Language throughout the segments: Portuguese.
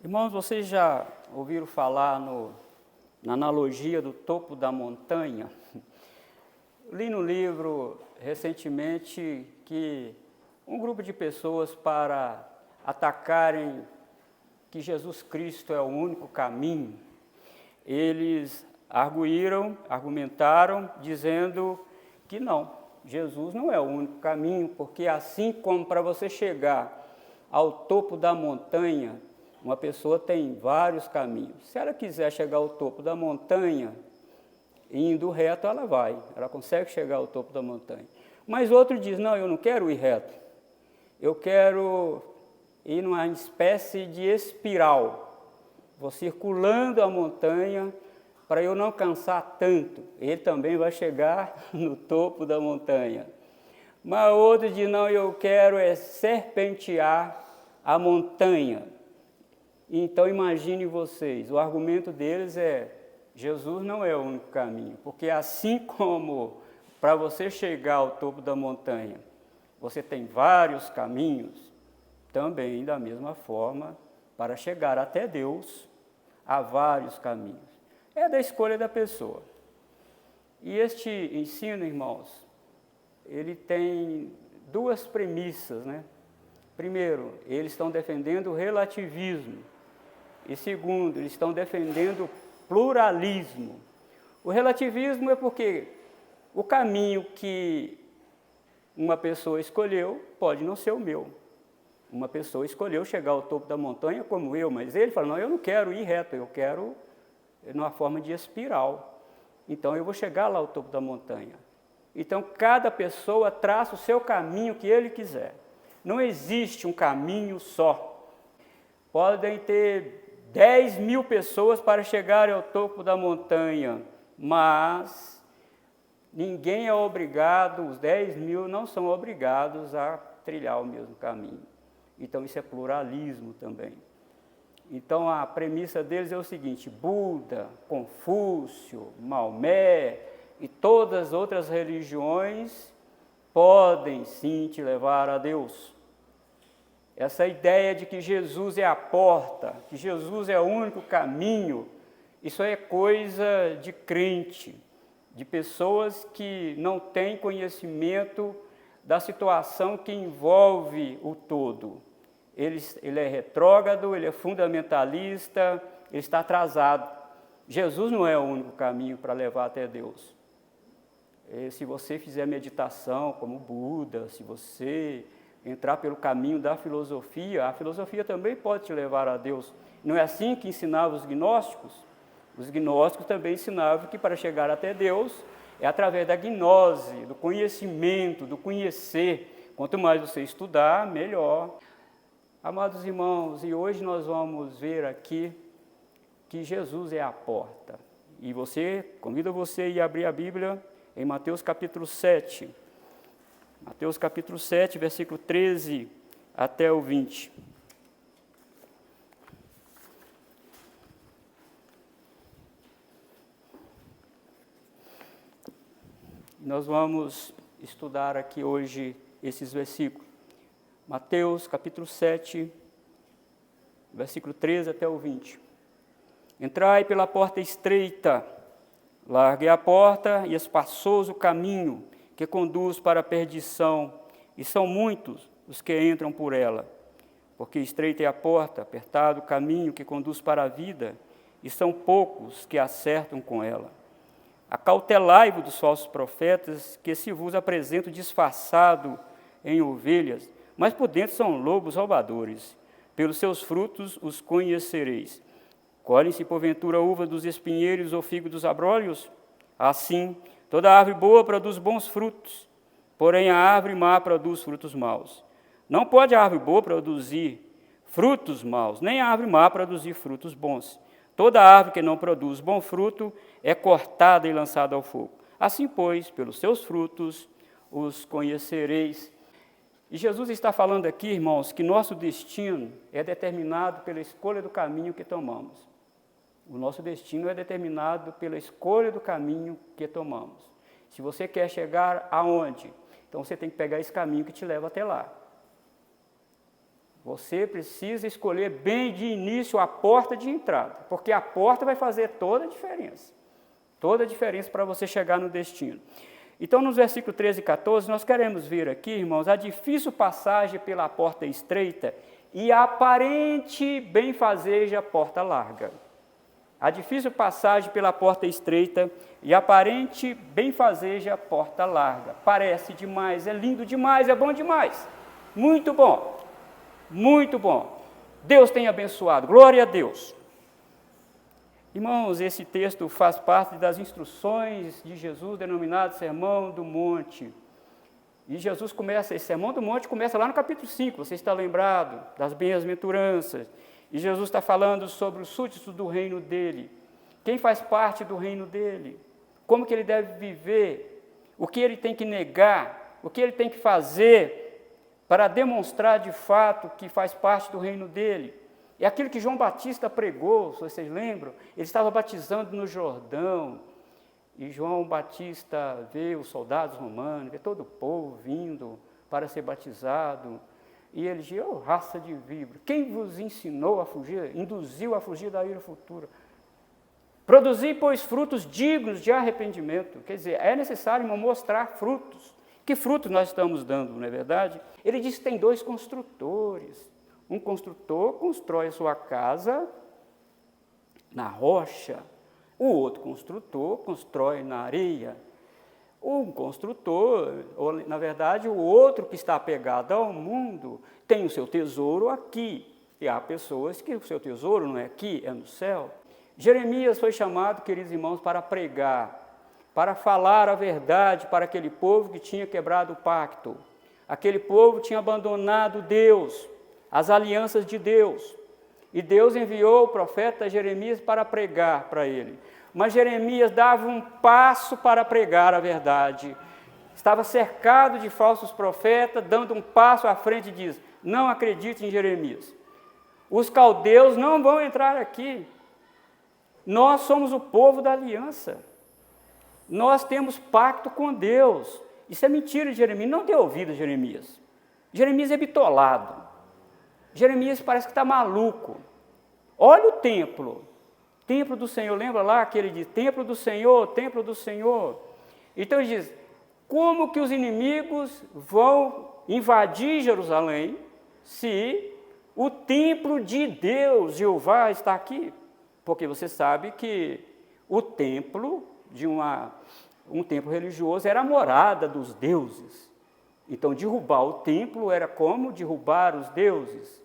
Irmãos, vocês já ouviram falar na analogia do topo da montanha? Li no livro recentemente que um grupo de pessoas, para atacarem que Jesus Cristo é o único caminho, eles argumentaram dizendo que não, Jesus não é o único caminho, porque assim como para você chegar ao topo da montanha, uma pessoa tem vários caminhos. Se ela quiser chegar ao topo da montanha, indo reto, ela consegue chegar ao topo da montanha. Mas outro diz, não, eu não quero ir reto, eu quero ir numa espécie de espiral, vou circulando a montanha para eu não cansar tanto. Ele também vai chegar no topo da montanha. Mas outro diz, não, eu quero serpentear a montanha. Então imagine vocês, o argumento deles é, Jesus não é o único caminho, porque assim como para você chegar ao topo da montanha, você tem vários caminhos, também da mesma forma, para chegar até Deus, há vários caminhos. É da escolha da pessoa. E este ensino, irmãos, ele tem duas premissas, né? Primeiro, eles estão defendendo o relativismo. E segundo, eles estão defendendo o pluralismo. O relativismo é porque o caminho que uma pessoa escolheu pode não ser o meu. Uma pessoa escolheu chegar ao topo da montanha como eu, mas ele fala, não, eu não quero ir reto, eu quero numa forma de espiral. Então eu vou chegar lá ao topo da montanha. Então cada pessoa traça o seu caminho que ele quiser. Não existe um caminho só. Podem ter 10.000 pessoas para chegarem ao topo da montanha, mas ninguém é obrigado, os 10.000 não são obrigados a trilhar o mesmo caminho. Então isso é pluralismo também. Então a premissa deles é o seguinte, Buda, Confúcio, Maomé e todas as outras religiões podem sim te levar a Deus. Essa ideia de que Jesus é a porta, que Jesus é o único caminho, isso é coisa de crente, de pessoas que não têm conhecimento da situação que envolve o todo. Ele é retrógrado, ele é fundamentalista, ele está atrasado. Jesus não é o único caminho para levar até Deus. Se você fizer meditação como Buda, se você entrar pelo caminho da filosofia, a filosofia também pode te levar a Deus. Não é assim que ensinavam os gnósticos? Os gnósticos também ensinavam que para chegar até Deus é através da gnose, do conhecimento, do conhecer. Quanto mais você estudar, melhor. Amados irmãos, e hoje nós vamos ver aqui que Jesus é a porta. E convido você a ir abrir a Bíblia em Mateus capítulo 7. Mateus capítulo 7, versículo 13 até o 20. Nós vamos estudar aqui hoje esses versículos. Mateus capítulo 7, versículo 13 até o 20. Entrai pela porta estreita, largue a porta e espaçoso o caminho que conduz para a perdição, e são muitos os que entram por ela. Porque estreita é a porta, apertado o caminho que conduz para a vida, e são poucos que acertam com ela. Acautelai-vos dos falsos profetas, que se vos apresentam disfarçado em ovelhas, mas por dentro são lobos roubadores. Pelos seus frutos os conhecereis. Colhem-se porventura uvas dos espinheiros ou figo dos abrolhos? Assim, toda árvore boa produz bons frutos, porém a árvore má produz frutos maus. Não pode a árvore boa produzir frutos maus, nem a árvore má produzir frutos bons. Toda árvore que não produz bom fruto é cortada e lançada ao fogo. Assim, pois, pelos seus frutos os conhecereis. E Jesus está falando aqui, irmãos, que nosso destino é determinado pela escolha do caminho que tomamos. O nosso destino é determinado pela escolha do caminho que tomamos. Se você quer chegar aonde? Então você tem que pegar esse caminho que te leva até lá. Você precisa escolher bem de início a porta de entrada, porque a porta vai fazer toda a diferença para você chegar no destino. Então, nos versículos 13 e 14, nós queremos ver aqui, irmãos, a difícil passagem pela porta estreita e a aparente benfazeja porta larga. A difícil passagem pela porta estreita e a aparente benfazeja porta larga. Parece demais, é lindo demais, é bom demais. Muito bom, muito bom. Deus tem abençoado, glória a Deus. Irmãos, esse texto faz parte das instruções de Jesus, denominado Sermão do Monte. E Jesus começa, esse Sermão do Monte começa lá no capítulo 5, você está lembrado das bem-aventuranças. E Jesus está falando sobre os súditos do reino dele. Quem faz parte do reino dele? Como que ele deve viver? O que ele tem que negar? O que ele tem que fazer para demonstrar de fato que faz parte do reino dele? É aquilo que João Batista pregou, se vocês lembram, ele estava batizando no Jordão, e João Batista vê os soldados romanos, vê todo o povo vindo para ser batizado, e ele diz, raça de víbora, quem vos ensinou a fugir, induziu a fugir da ira futura? Produzir, pois, frutos dignos de arrependimento. Quer dizer, é necessário mostrar frutos. Que frutos nós estamos dando, não é verdade? Ele diz que tem 2 construtores. Um construtor constrói a sua casa na rocha, o outro construtor constrói na areia. Um construtor, ou na verdade o outro que está apegado ao mundo, tem o seu tesouro aqui. E há pessoas que o seu tesouro não é aqui, é no céu. Jeremias foi chamado, queridos irmãos, para pregar, para falar a verdade para aquele povo que tinha quebrado o pacto. Aquele povo tinha abandonado Deus, as alianças de Deus. E Deus enviou o profeta Jeremias para pregar para ele. Mas Jeremias dava um passo para pregar a verdade. Estava cercado de falsos profetas, dando um passo à frente e diz, não acredite em Jeremias. Os caldeus não vão entrar aqui. Nós somos o povo da aliança. Nós temos pacto com Deus. Isso é mentira de Jeremias. Não dê ouvido a Jeremias. Jeremias é bitolado. Jeremias parece que está maluco. Olha o templo do Senhor, lembra lá que ele diz, templo do Senhor, templo do Senhor. Então ele diz, como que os inimigos vão invadir Jerusalém se o templo de Deus, Jeová, está aqui? Porque você sabe que o templo de um templo religioso era a morada dos deuses. Então derrubar o templo era como derrubar os deuses.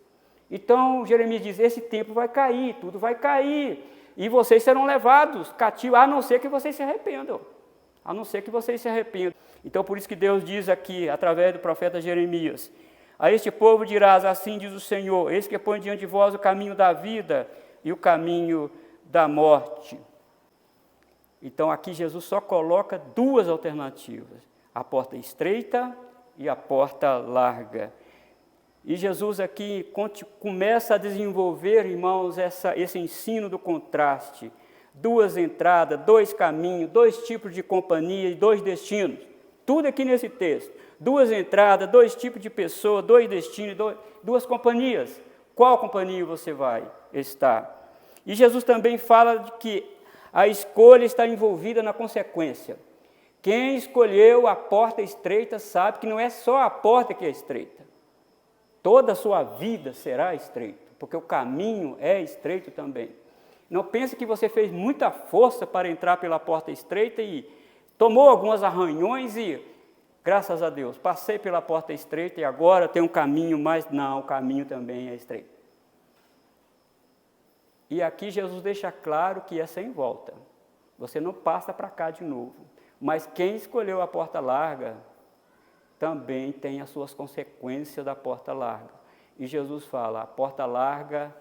Então, Jeremias diz, esse templo vai cair, tudo vai cair, e vocês serão levados cativos, a não ser que vocês se arrependam, a não ser que vocês se arrependam. Então, por isso que Deus diz aqui, através do profeta Jeremias, a este povo dirás, assim diz o Senhor, eis que põe diante de vós o caminho da vida e o caminho da morte. Então, aqui Jesus só coloca 2 alternativas, a porta estreita e a porta larga. E Jesus aqui começa a desenvolver, irmãos, esse ensino do contraste. 2 entradas, 2 caminhos, 2 tipos de companhia e 2 destinos. Tudo aqui nesse texto. 2 entradas, 2 tipos de pessoa, 2 destinos, 2 companhias. Qual companhia você vai estar? E Jesus também fala de que a escolha está envolvida na consequência. Quem escolheu a porta estreita sabe que não é só a porta que é estreita. Toda a sua vida será estreita, porque o caminho é estreito também. Não pense que você fez muita força para entrar pela porta estreita e tomou alguns arranhões e, graças a Deus, passei pela porta estreita e agora tem um caminho, mas não, o caminho também é estreito. E aqui Jesus deixa claro que é sem volta. Você não passa para cá de novo. Mas quem escolheu a porta larga também tem as suas consequências da porta larga. E Jesus fala, a porta larga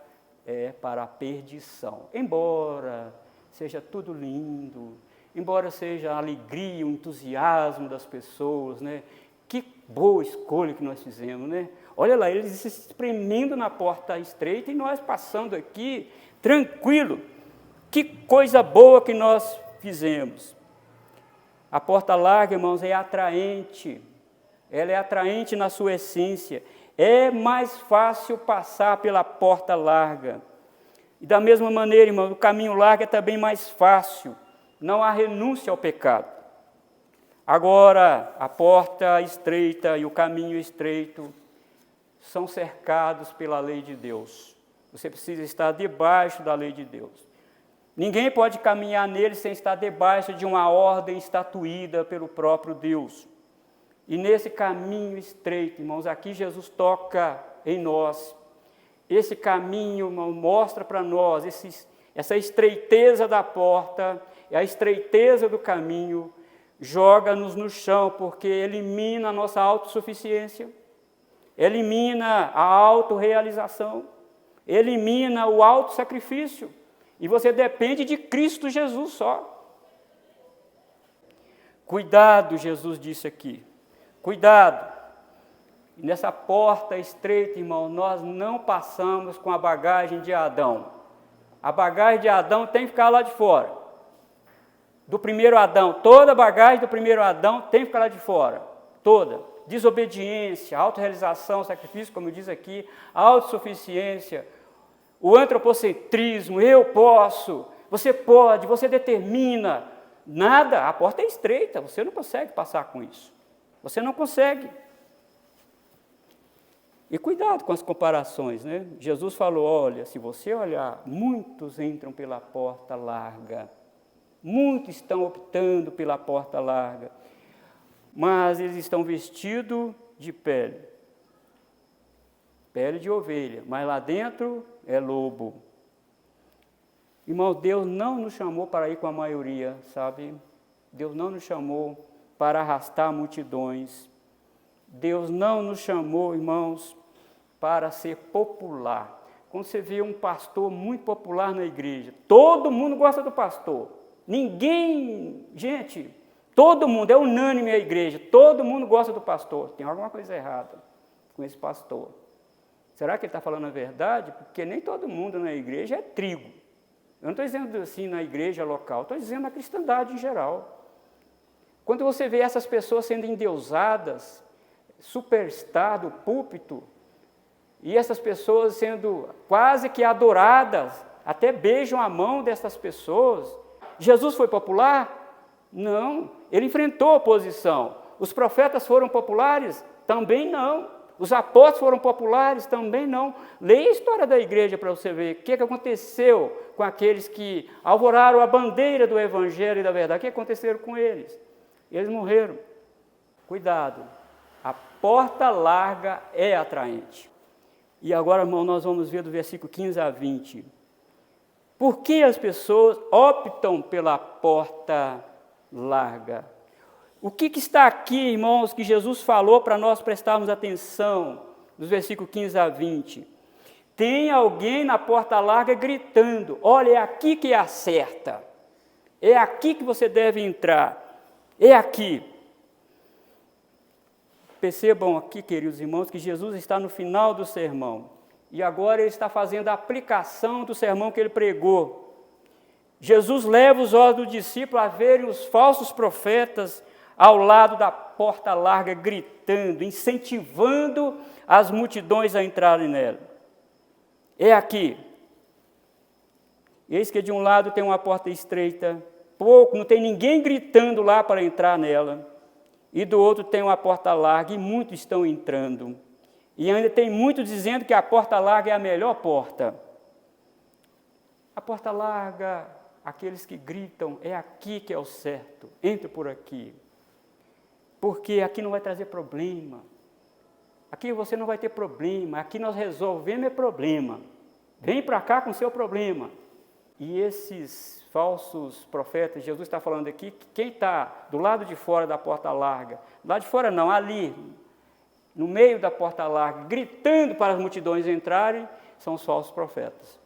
é para a perdição. Embora seja tudo lindo, embora seja a alegria, o entusiasmo das pessoas, né? Que boa escolha que nós fizemos, né? Olha lá, eles se espremendo na porta estreita e nós passando aqui, tranquilo. Que coisa boa que nós fizemos. A porta larga, irmãos, é atraente. Ela é atraente na sua essência. É mais fácil passar pela porta larga. E da mesma maneira, irmão, o caminho largo é também mais fácil. Não há renúncia ao pecado. Agora, a porta estreita e o caminho estreito são cercados pela lei de Deus. Você precisa estar debaixo da lei de Deus. Ninguém pode caminhar nele sem estar debaixo de uma ordem estatuída pelo próprio Deus. E nesse caminho estreito, irmãos, aqui Jesus toca em nós. Esse caminho, irmão, mostra para nós essa estreiteza da porta, a estreiteza do caminho, joga-nos no chão, porque elimina a nossa autossuficiência, elimina a autorrealização, elimina o autossacrifício, e você depende de Cristo Jesus só. Cuidado, Jesus disse aqui, cuidado. E nessa porta estreita, irmão, nós não passamos com a bagagem de Adão. A bagagem de Adão tem que ficar lá de fora. Do primeiro Adão, toda a bagagem do primeiro Adão tem que ficar lá de fora. Toda. Desobediência, autorrealização, sacrifício, como diz aqui, autossuficiência, o antropocentrismo, eu posso, você pode, você determina. Nada, a porta é estreita, você não consegue passar com isso. Você não consegue. E cuidado com as comparações, né? Jesus falou, olha, se você olhar, muitos entram pela porta larga, muitos estão optando pela porta larga, mas eles estão vestidos de pele de ovelha, mas lá dentro é lobo. Irmão, Deus não nos chamou para ir com a maioria, sabe? Deus não nos chamou para arrastar multidões. Deus não nos chamou, irmãos, para ser popular. Quando você vê um pastor muito popular na igreja, todo mundo gosta do pastor. Ninguém, gente, todo mundo, é unânime a igreja, todo mundo gosta do pastor. Tem alguma coisa errada com esse pastor. Será que ele está falando a verdade? Porque nem todo mundo na igreja é trigo. Eu não estou dizendo assim na igreja local, estou dizendo na cristandade em geral. Quando você vê essas pessoas sendo endeusadas, superstar do púlpito, e essas pessoas sendo quase que adoradas, até beijam a mão dessas pessoas. Jesus foi popular? Não, ele enfrentou oposição. Os profetas foram populares? Também não. Os apóstolos foram populares? Também não. Leia a história da igreja para você ver o que aconteceu com aqueles que alvoraram a bandeira do evangelho e da verdade. O que aconteceu com eles? Eles morreram. Cuidado, a porta larga é atraente. E agora, irmão, nós vamos ver do versículo 15 a 20. Por que as pessoas optam pela porta larga? O que está aqui, irmãos, que Jesus falou para nós prestarmos atenção, dos versículos 15 a 20? Tem alguém na porta larga gritando, olha, é aqui que é a certa, é aqui que você deve entrar, é aqui. Percebam aqui, queridos irmãos, que Jesus está no final do sermão, e agora ele está fazendo a aplicação do sermão que ele pregou. Jesus leva os olhos do discípulo a verem os falsos profetas ao lado da porta larga, gritando, incentivando as multidões a entrarem nela. É aqui. Eis que de um lado tem uma porta estreita, não tem ninguém gritando lá para entrar nela, e do outro tem uma porta larga, e muitos estão entrando. E ainda tem muitos dizendo que a porta larga é a melhor porta. A porta larga, aqueles que gritam, é aqui que é o certo, entre por aqui. Porque aqui não vai trazer problema. Aqui você não vai ter problema. Aqui nós resolvemos problema. Vem para cá com o seu problema. E esses falsos profetas, Jesus está falando aqui, que quem está do lado de fora da porta larga, do lado de fora não, ali, no meio da porta larga, gritando para as multidões entrarem, são os falsos profetas.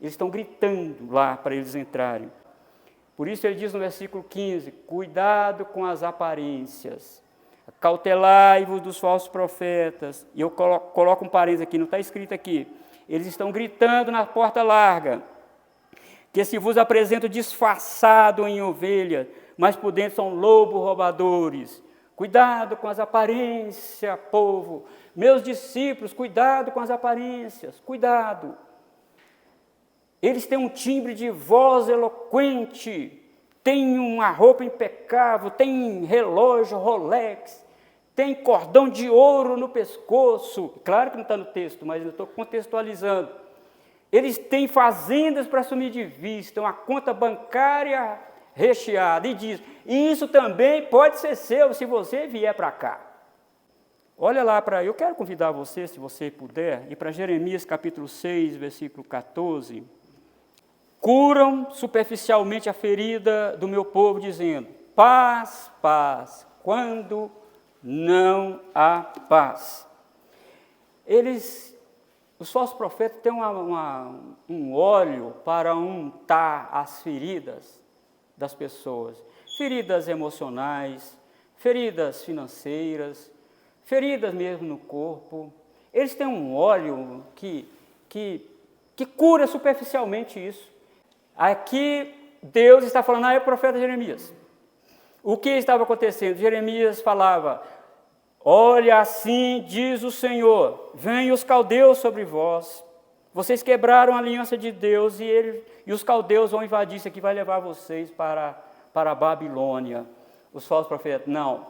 Eles estão gritando lá para eles entrarem. Por isso ele diz no versículo 15, cuidado com as aparências, cautelai-vos dos falsos profetas. E eu coloco um parênteses aqui, não está escrito aqui. Eles estão gritando na porta larga, que se vos apresentam disfarçado em ovelha, mas por dentro são lobos roubadores. Cuidado com as aparências, povo. Meus discípulos, cuidado com as aparências, cuidado. Eles têm um timbre de voz eloquente, têm uma roupa impecável, têm relógio Rolex, têm cordão de ouro no pescoço. Claro que não está no texto, mas eu estou contextualizando. Eles têm fazendas para sumir de vista, uma conta bancária recheada. E diz, e isso também pode ser seu se você vier para cá. Olha lá para, eu quero convidar você, se você puder, ir para Jeremias capítulo 6, versículo 14. Curam superficialmente a ferida do meu povo, dizendo, paz, paz, quando não há paz. Os falsos profetas têm um óleo para untar as feridas das pessoas. Feridas emocionais, feridas financeiras, feridas mesmo no corpo. Eles têm um óleo que cura superficialmente isso. Aqui Deus está falando, é o profeta Jeremias. O que estava acontecendo? Jeremias falava, olha, assim diz o Senhor, vêm os caldeus sobre vós, vocês quebraram a aliança de Deus e os caldeus vão invadir isso aqui, vai levar vocês para a Babilônia. Os falsos profetas, não,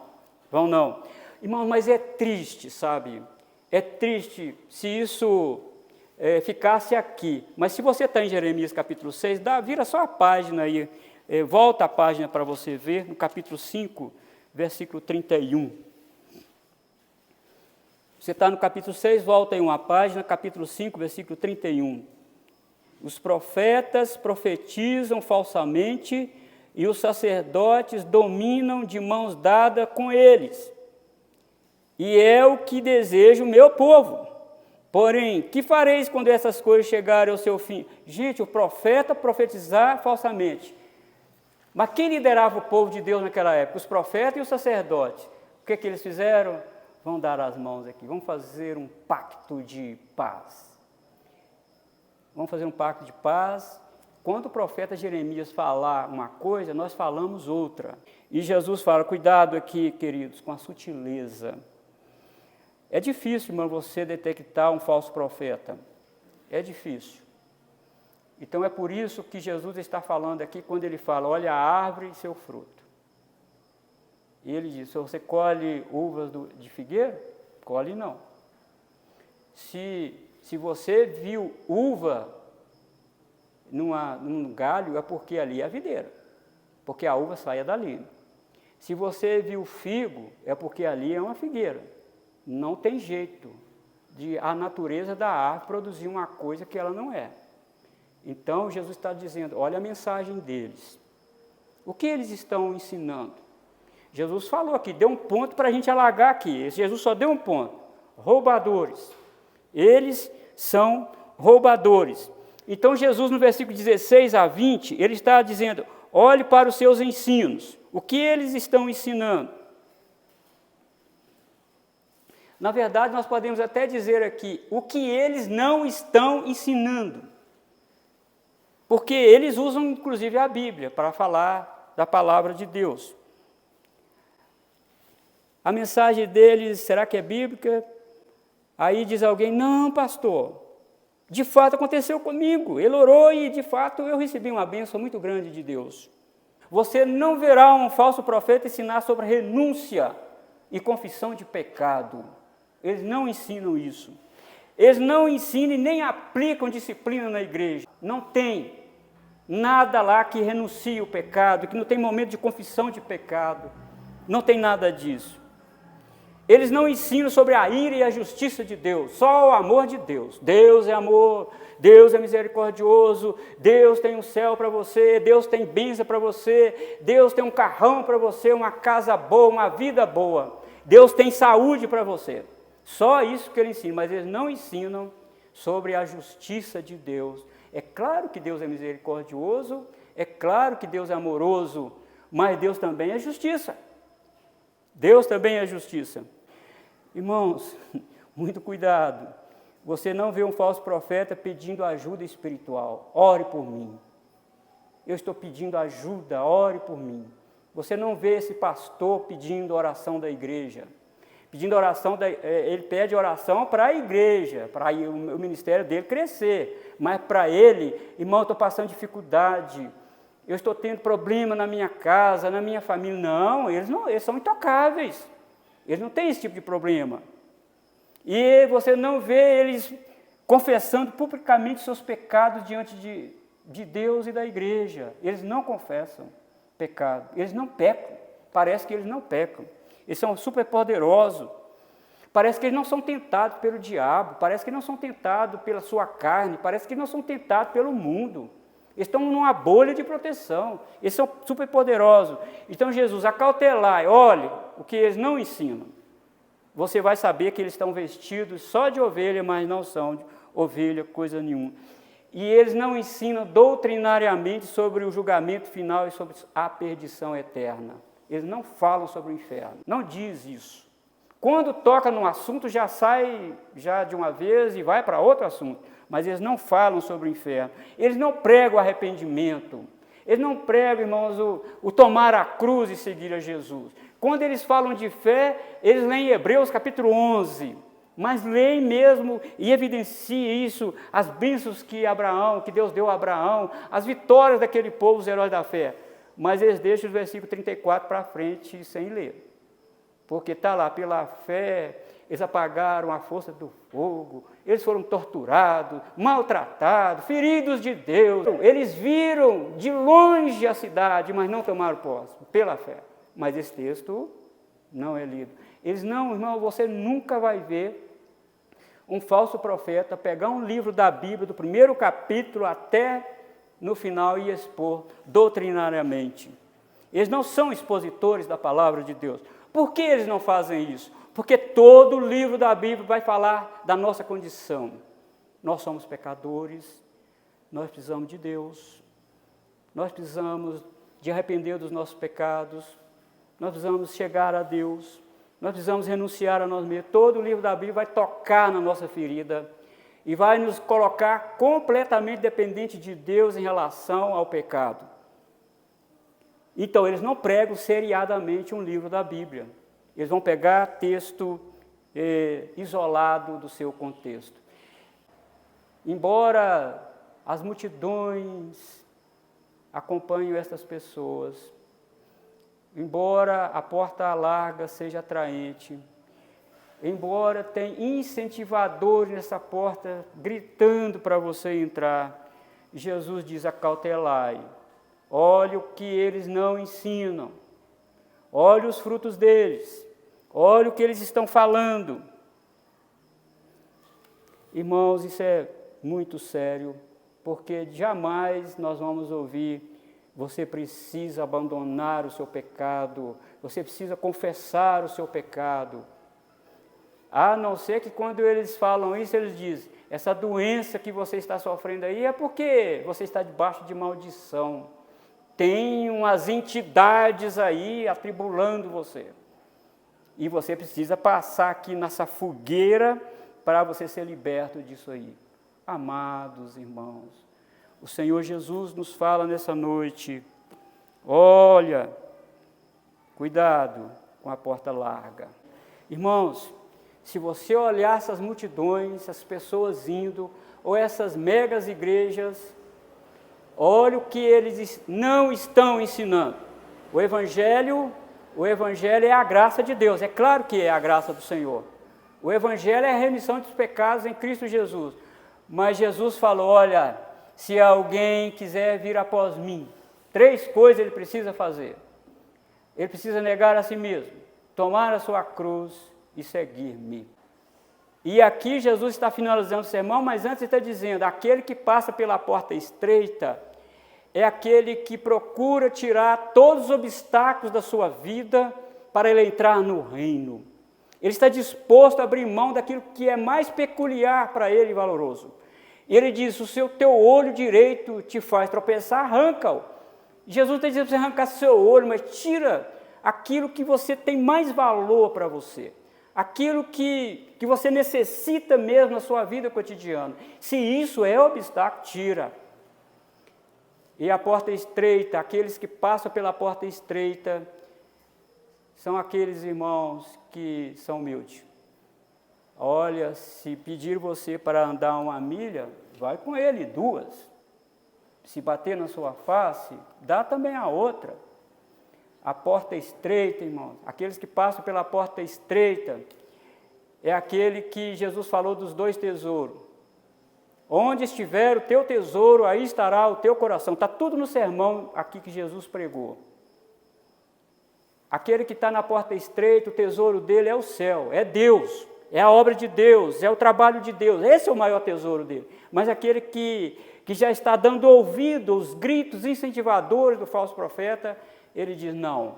vão não. Irmão, mas é triste, sabe? É triste se isso ficasse aqui. Mas se você está em Jeremias capítulo 6, vira só a página aí, volta a página para você ver, no capítulo 5, versículo 31. Você está no capítulo 6, volta em uma página, capítulo 5, versículo 31. Os profetas profetizam falsamente e os sacerdotes dominam de mãos dadas com eles. E é o que deseja o meu povo. Porém, que fareis quando essas coisas chegarem ao seu fim? Gente, o profeta profetizar falsamente. Mas quem liderava o povo de Deus naquela época? Os profetas e os sacerdotes. O que eles fizeram? Vão dar as mãos aqui, vamos fazer um pacto de paz. Vamos fazer um pacto de paz. Quando o profeta Jeremias falar uma coisa, nós falamos outra. E Jesus fala, cuidado aqui, queridos, com a sutileza. É difícil, irmão, você detectar um falso profeta. É difícil. Então é por isso que Jesus está falando aqui, quando ele fala, olha a árvore e seu fruto. E ele diz, se você colhe uvas de figueira, colhe não. Se você viu uva num galho, é porque ali é a videira, porque a uva saia dali. Se você viu figo, é porque ali é uma figueira. Não tem jeito de a natureza da árvore produzir uma coisa que ela não é. Então, Jesus está dizendo, olha a mensagem deles. O que eles estão ensinando? Jesus falou aqui, deu um ponto para a gente alargar aqui. Jesus só deu um ponto. Roubadores. Eles são roubadores. Então, Jesus, no versículo 16 a 20, ele está dizendo, olhe para os seus ensinos. O que eles estão ensinando? Na verdade, nós podemos até dizer aqui, o que eles não estão ensinando. Porque eles usam, inclusive, a Bíblia para falar da palavra de Deus. A mensagem deles, será que é bíblica? Aí diz alguém, não, pastor, de fato aconteceu comigo. Ele orou e, de fato, eu recebi uma bênção muito grande de Deus. Você não verá um falso profeta ensinar sobre renúncia e confissão de pecado. Eles não ensinam isso. Eles não ensinam e nem aplicam disciplina na igreja. Não tem nada lá que renuncie o pecado, que não tem momento de confissão de pecado. Não tem nada disso. Eles não ensinam sobre a ira e a justiça de Deus, só o amor de Deus. Deus é amor, Deus é misericordioso, Deus tem um céu para você, Deus tem bênção para você, Deus tem um carrão para você, uma casa boa, uma vida boa. Deus tem saúde para você. Só isso que eles ensinam, mas eles não ensinam sobre a justiça de Deus. É claro que Deus é misericordioso, é claro que Deus é amoroso, mas Deus também é justiça. Deus também é justiça. Irmãos, muito cuidado. Você não vê um falso profeta pedindo ajuda espiritual. Ore por mim. Eu estou pedindo ajuda, ore por mim. Você não vê esse pastor pedindo oração da igreja. Pedindo oração, ele pede oração para a igreja, para o ministério dele crescer. Mas para ele, irmão, eu estou passando dificuldade, eu estou tendo problema na minha casa, na minha família. Não, eles são intocáveis. Eles não têm esse tipo de problema. E você não vê eles confessando publicamente seus pecados diante de Deus e da igreja. Eles não confessam pecado. Eles não pecam. Parece que eles não pecam. Eles são super poderosos. Parece que eles não são tentados pelo diabo. Parece que não são tentados pela sua carne. Parece que não são tentados pelo mundo. Eles estão numa bolha de proteção. Eles são super poderosos. Então, Jesus, acautelai, olhe o que eles não ensinam. Você vai saber que eles estão vestidos só de ovelha, mas não são de ovelha, coisa nenhuma. E eles não ensinam doutrinariamente sobre o julgamento final e sobre a perdição eterna. Eles não falam sobre o inferno. Não diz isso. Quando toca num assunto, já sai já de uma vez e vai para outro assunto. Mas eles não falam sobre o inferno. Eles não pregam arrependimento. Eles não pregam, irmãos, o tomar a cruz e seguir a Jesus. Quando eles falam de fé, eles leem Hebreus capítulo 11. Mas leem mesmo e evidencia isso, as bênçãos que Deus deu a Abraão, as vitórias daquele povo, os heróis da fé. Mas eles deixam o versículo 34 para frente sem ler. Porque está lá, pela fé, eles apagaram a força do fogo, eles foram torturados, maltratados, feridos de Deus. Eles viram de longe a cidade, mas não tomaram posse, pela fé. Mas esse texto não é lido. Eles não, irmão, você nunca vai ver um falso profeta pegar um livro da Bíblia, do primeiro capítulo até no final, e expor doutrinariamente. Eles não são expositores da palavra de Deus. Por que eles não fazem isso? Porque todo o livro da Bíblia vai falar da nossa condição. Nós somos pecadores, nós precisamos de Deus, nós precisamos de arrepender dos nossos pecados, nós precisamos chegar a Deus, nós precisamos renunciar a nós mesmos. Todo o livro da Bíblia vai tocar na nossa ferida e vai nos colocar completamente dependente de Deus em relação ao pecado. Então, eles não pregam seriadamente um livro da Bíblia. Eles vão pegar texto isolado do seu contexto. Embora as multidões acompanhem essas pessoas, embora a porta larga seja atraente, embora tenha incentivadores nessa porta gritando para você entrar, Jesus diz: acautelai, olhe o que eles não ensinam, olhe os frutos deles, olhe o que eles estão falando. Irmãos, isso é muito sério, porque jamais nós vamos ouvir: você precisa abandonar o seu pecado, você precisa confessar o seu pecado. A não ser que quando eles falam isso, eles dizem: essa doença que você está sofrendo aí é porque você está debaixo de maldição. Tem umas entidades aí atribulando você. E você precisa passar aqui nessa fogueira para você ser liberto disso aí. Amados irmãos, o Senhor Jesus nos fala nessa noite: olha, cuidado com a porta larga. Irmãos, se você olhar essas multidões, essas pessoas indo, ou essas megas igrejas, olha o que eles não estão ensinando. O Evangelho é a graça de Deus, é claro que é a graça do Senhor. O Evangelho é a remissão dos pecados em Cristo Jesus. Mas Jesus falou: olha, se alguém quiser vir após mim, 3 coisas ele precisa fazer. Ele precisa negar a si mesmo, tomar a sua cruz e seguir-me. E aqui Jesus está finalizando o sermão, mas antes ele está dizendo: aquele que passa pela porta estreita é aquele que procura tirar todos os obstáculos da sua vida para ele entrar no reino. Ele está disposto a abrir mão daquilo que é mais peculiar para ele e valoroso. E ele diz: o teu olho direito te faz tropeçar, arranca-o. Jesus está dizendo para você arrancar seu olho, mas tira aquilo que você tem mais valor para você. Aquilo que você necessita mesmo na sua vida cotidiana. Se isso é obstáculo, tira. E a porta estreita, aqueles que passam pela porta estreita, são aqueles irmãos que são humildes. Olha, se pedir você para andar 1 milha, vai com ele 2. Se bater na sua face, dá também a outra. A porta estreita, irmãos, aqueles que passam pela porta estreita, é aquele que Jesus falou dos 2 tesouros. Onde estiver o teu tesouro, aí estará o teu coração. Está tudo no sermão aqui que Jesus pregou. Aquele que está na porta estreita, o tesouro dele é o céu, é Deus, é a obra de Deus, é o trabalho de Deus. Esse é o maior tesouro dele. Mas aquele que já está dando ouvido aos gritos incentivadores do falso profeta, ele diz, não,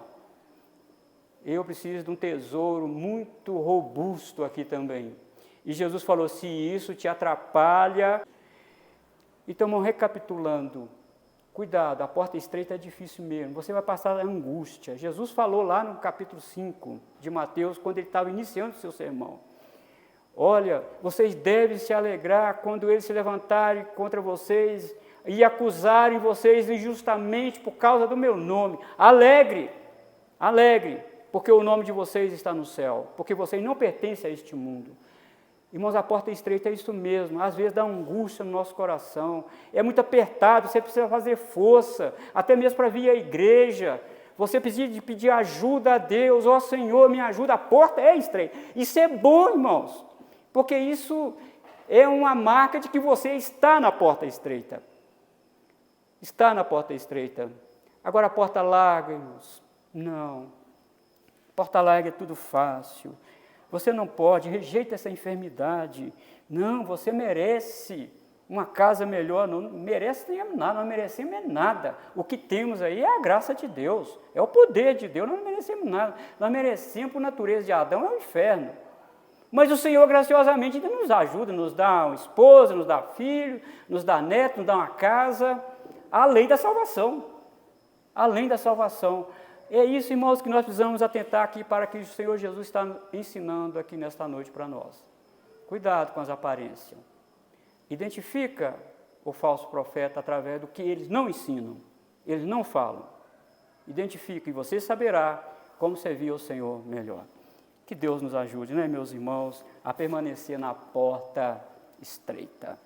eu preciso de um tesouro muito robusto aqui também. E Jesus falou, se isso te atrapalha... Então, recapitulando, cuidado, a porta estreita é difícil mesmo, você vai passar a angústia. Jesus falou lá no capítulo 5 de Mateus, quando ele estava iniciando o seu sermão. Olha, vocês devem se alegrar quando eles se levantarem contra vocês e acusarem vocês injustamente por causa do meu nome. Alegre, alegre, porque o nome de vocês está no céu, porque vocês não pertencem a este mundo. Irmãos, a porta estreita é isso mesmo, às vezes dá angústia no nosso coração, é muito apertado, você precisa fazer força, até mesmo para vir à igreja, você precisa pedir ajuda a Deus, ó Senhor, me ajuda, a porta é estreita. Isso é bom, irmãos, porque isso é uma marca de que você está na porta estreita. Está na porta estreita. Agora a porta larga, irmãos, não. Porta larga é tudo fácil. Você não pode, rejeita essa enfermidade. Não, você merece uma casa melhor. Não merece nada, não merecemos nada. O que temos aí é a graça de Deus, é o poder de Deus, nós não merecemos nada. Nós merecemos, por natureza de Adão, é o inferno. Mas o Senhor graciosamente nos ajuda, nos dá uma esposa, nos dá filho, nos dá neto, nos dá uma casa, além da salvação. Além da salvação. É isso, irmãos, que nós precisamos atentar aqui para que o Senhor Jesus está ensinando aqui nesta noite para nós. Cuidado com as aparências. Identifica o falso profeta através do que eles não ensinam, eles não falam. Identifica e você saberá como servir ao Senhor melhor. Que Deus nos ajude, né, meus irmãos, a permanecer na porta estreita.